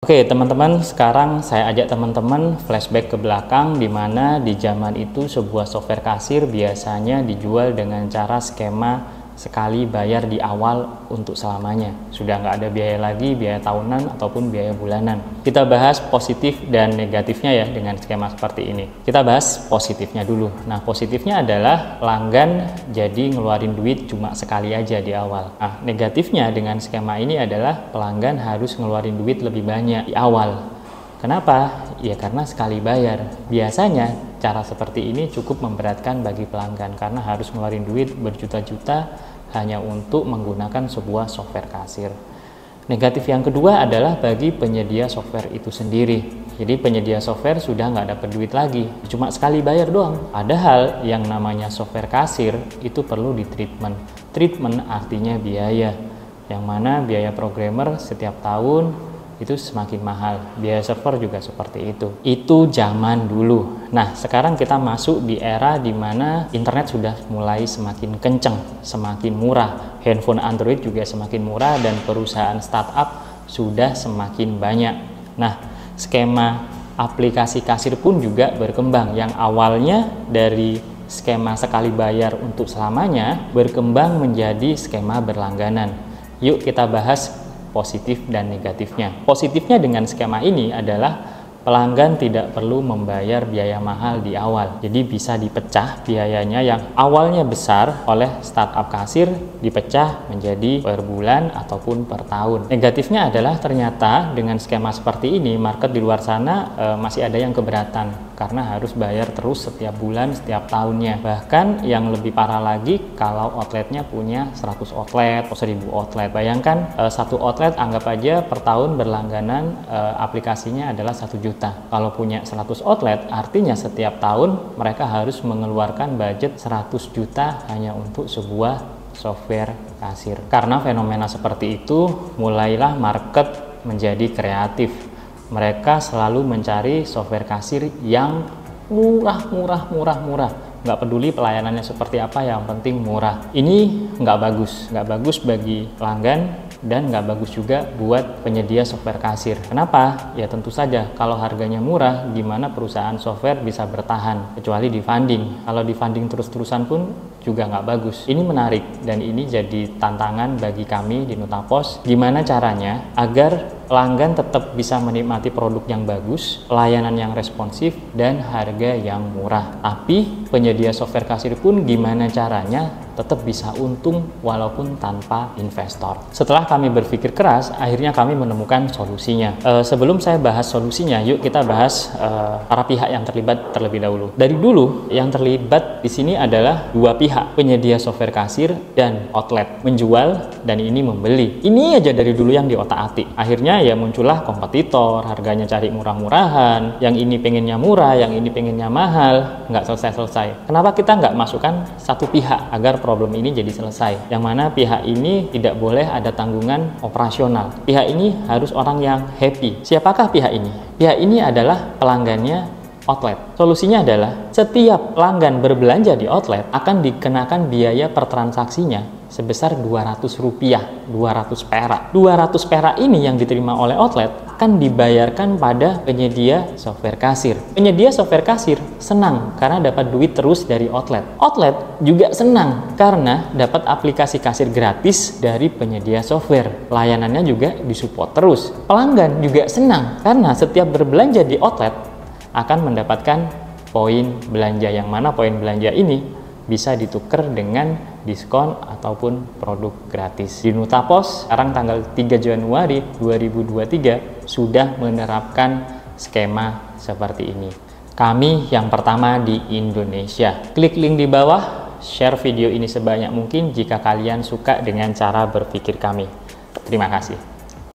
Oke teman-teman, sekarang saya ajak teman-teman flashback ke belakang, di mana di zaman itu sebuah software kasir biasanya dijual dengan cara skema sekali bayar di awal untuk selamanya. Sudah nggak ada biaya lagi, biaya tahunan ataupun biaya bulanan. Kita bahas positif dan negatifnya ya dengan skema seperti ini. Kita bahas positifnya dulu. Nah, positifnya adalah pelanggan jadi ngeluarin duit cuma sekali aja di awal. Nah, negatifnya dengan skema ini adalah pelanggan harus ngeluarin duit lebih banyak di awal. Kenapa? Ya karena sekali bayar. Biasanya cara seperti ini cukup memberatkan bagi pelanggan karena harus ngeluarin duit berjuta-juta hanya untuk menggunakan sebuah software kasir. Negatif yang kedua adalah bagi penyedia software itu sendiri. Jadi penyedia software sudah nggak dapat duit lagi, cuma sekali bayar doang. Padahal yang namanya software kasir itu perlu di treatment. Treatment artinya biaya, yang mana biaya programmer setiap tahun itu semakin mahal, biaya server juga seperti itu. Itu zaman dulu. Nah, sekarang kita masuk di era di mana internet sudah mulai semakin kenceng, semakin murah. Handphone Android juga semakin murah dan perusahaan startup sudah semakin banyak. Nah, skema aplikasi kasir pun juga berkembang. Yang awalnya dari skema sekali bayar untuk selamanya berkembang menjadi skema berlangganan. Yuk kita bahas positif dan negatifnya. Positifnya dengan skema ini adalah pelanggan tidak perlu membayar biaya mahal di awal. Jadi bisa dipecah biayanya yang awalnya besar oleh startup kasir, dipecah menjadi per bulan ataupun per tahun. Negatifnya adalah ternyata dengan skema seperti ini market di luar sana masih ada yang keberatan karena harus bayar terus setiap bulan, setiap tahunnya. Bahkan yang lebih parah lagi kalau outletnya punya 100 outlet atau 1000 outlet. Bayangkan satu outlet anggap aja per tahun berlangganan aplikasinya adalah 1 juta. Kalau punya 100 outlet artinya setiap tahun mereka harus mengeluarkan budget 100 juta hanya untuk sebuah software kasir. Karena fenomena seperti itu mulailah market menjadi kreatif. Mereka selalu mencari software kasir yang murah. Nggak peduli pelayanannya seperti apa, yang penting murah. Ini nggak bagus bagi pelanggan dan nggak bagus juga buat penyedia software kasir. Kenapa? Ya tentu saja kalau harganya murah, gimana perusahaan software bisa bertahan? Kecuali di funding. Kalau di funding terus-terusan pun juga nggak bagus. Ini menarik dan ini jadi tantangan bagi kami di Nutapos. Gimana caranya agar pelanggan tetap bisa menikmati produk yang bagus, pelayanan yang responsif, dan harga yang murah. Tapi penyedia software kasir pun gimana caranya tetap bisa untung walaupun tanpa investor. Setelah kami berpikir keras, akhirnya kami menemukan solusinya. Sebelum saya bahas solusinya, yuk kita bahas para pihak yang terlibat terlebih dahulu. Dari dulu yang terlibat di sini adalah dua pihak, penyedia software kasir dan outlet, menjual dan ini membeli. Ini aja dari dulu yang diotak-atik. Akhirnya ya muncullah kompetitor, harganya cari murah-murahan, yang ini pengennya murah, yang ini pengennya mahal, nggak selesai-selesai. Kenapa kita nggak masukkan satu pihak agar problem ini jadi selesai? Yang mana pihak ini tidak boleh ada tanggungan operasional. Pihak ini harus orang yang happy. Siapakah pihak ini? Pihak ini adalah pelanggannya outlet. Solusinya adalah setiap pelanggan berbelanja di outlet akan dikenakan biaya per transaksinya sebesar Rp200, 200 perak. 200 perak ini yang diterima oleh outlet akan dibayarkan pada penyedia software kasir. Penyedia software kasir senang karena dapat duit terus dari outlet. Outlet juga senang karena dapat aplikasi kasir gratis dari penyedia software. Layanannya juga disupport terus. Pelanggan juga senang karena setiap berbelanja di outlet akan mendapatkan poin belanja, yang mana poin belanja ini bisa ditukar dengan diskon ataupun produk gratis. Di Nutapos sekarang tanggal 3 Januari 2023 sudah menerapkan skema seperti ini. Kami yang pertama di Indonesia. Klik link di bawah, share video ini sebanyak mungkin jika kalian suka dengan cara berpikir kami. Terima kasih.